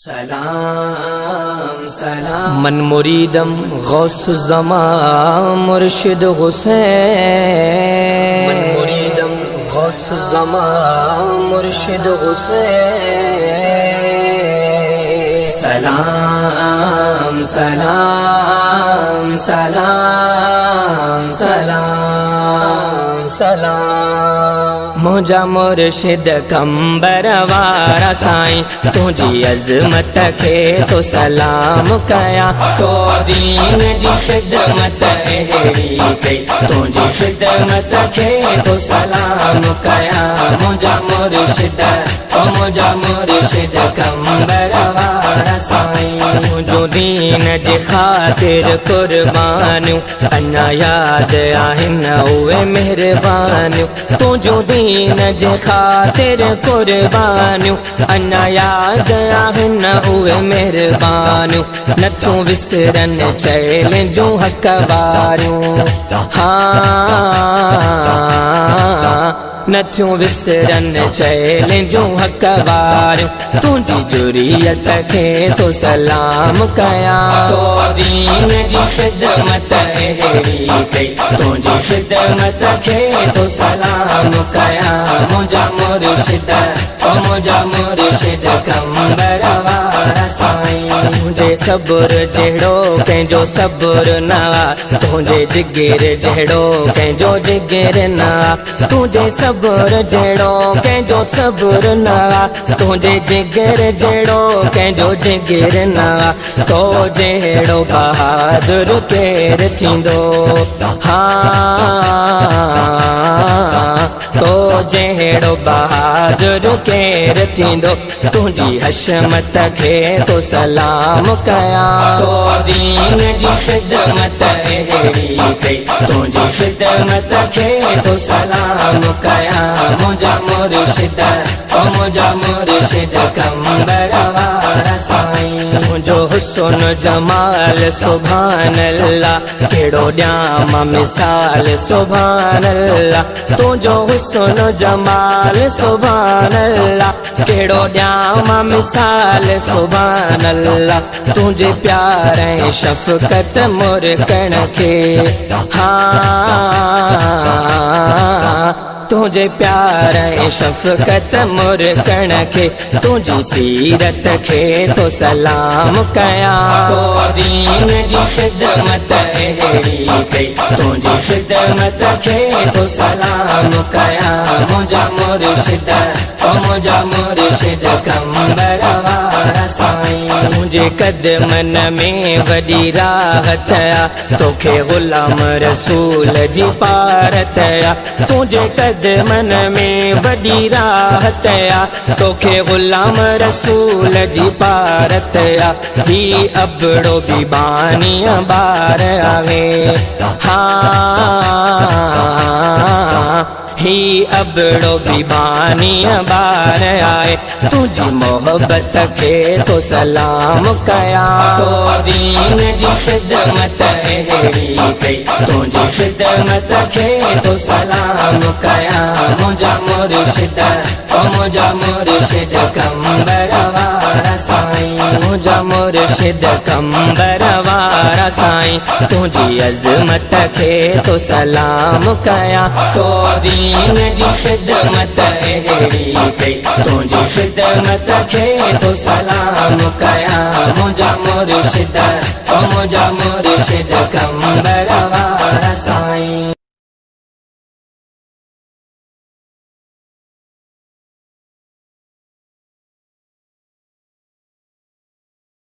सलाम सलाम मन मुरीदम गौस ज़मा मुर्शिद हुसैन, मन मुरीदम गौस ज़मा मुर्शिद हुसैन। सलाम सलाम सलाम सलाम सलाम मुझा मुर्शिद कंबरवारा साईं, तुझी अज़मत खे तो सलाम कया, तो दीन जी खिदमत अहिड़ी कई, तुझी खिदमत खे तो सलाम कया। मुझा मुर्शिद कंबरवारा साईं, मुझो दीन जी ख़ातिर कुर्बानियूं अञा याद आहिनि उहे महिरबानियूं, तुझो दीन जे ख़ातिर कुर्बानियूं अञा याद आहिनि उहे महिरबानियूं, नथो विसरनि चैल जूं हक़ वारियूं। नथो विसरनि चैल जूं हक़ वारियूं, तुंहिंजी जुरियत खे तो सलाम कया, तो दीन जी खिदमत अहिड़ी कई, तुंहिंजी खिदमत खे तो सलाम कया। मुझा मुर्शिद कंबरवारा साईं, तुंहिंजे सब्र जहिड़ो कंहिंजो सब्र न, तुंहिंजे जिगर जहिड़ो कंहिंजो जिगर न, तुंहिंजे सब्र जहिड़ो कंहिंजो सब्र न, तुंहिंजे जिगर जहिड़ो कंहिंजो जिगर न, तो जहिड़ो बहादुर केर थींदो। तो जहिड़ो बहादुर केर थींदो, तुंहिंजी हशमत खे तो सलाम कया, तो दीन जी खिदमत अहिड़ी कई, तुंहिंजी खिदमत खे तो सलाम कया। मुझा मुर्शिद कंबरवारा साईं, मुझो हुस्न जमाल सुभान अल्लाह, कहिड़ो ॾियां मां मिसाल सुभान अल्लाह, तुंहिंजो हुस्न जमाल सुभान अल्लाह, कहिड़ो ॾियां मां मिसाल सुभान अल्लाह, तुंहिंजे प्यार ऐं शफ़क़त मुर्कण खे, तुझे प्यार ऐं शफ़क़त मुर्कण खे, तुझी सीरत खे तो सलाम कया, तो दीन जी खिदमत अहिड़ी कई, तुझी खिदमत खे तो सलाम कया। मुझा मुर्शिद कंबरवारा साईं, मुझे कदमन में वॾी राहत आ, तोखे ग़ुलाम रसूल जी पारत आ, तुझे कदमन में वॾी राहत आ, तोखे ग़ुलाम रसूल जी पारत आ, ही अबड़ो बि बानीअ ॿार आहे, ही अबड़ो बि बानीअ ॿार आहे, तुंहिंजी मोहब्बत खे तो सलाम कया, तो दीन जी खिदमत अहिड़ी कई, तुंहिंजी खिदमत खे तो सलाम कया। मुझा मुर्शिद कंबरवारा साईं, मुझा मुर्शिद कंबरवारा साईं, तुंहिंजी अज़मत खे तो सलाम कया, तो दीन जी खिदमत अहिड़ी कई, तुंहिंजी खिदमत खे तो सलाम कया। मुझा मुर्शिद कंबरवारा साईं।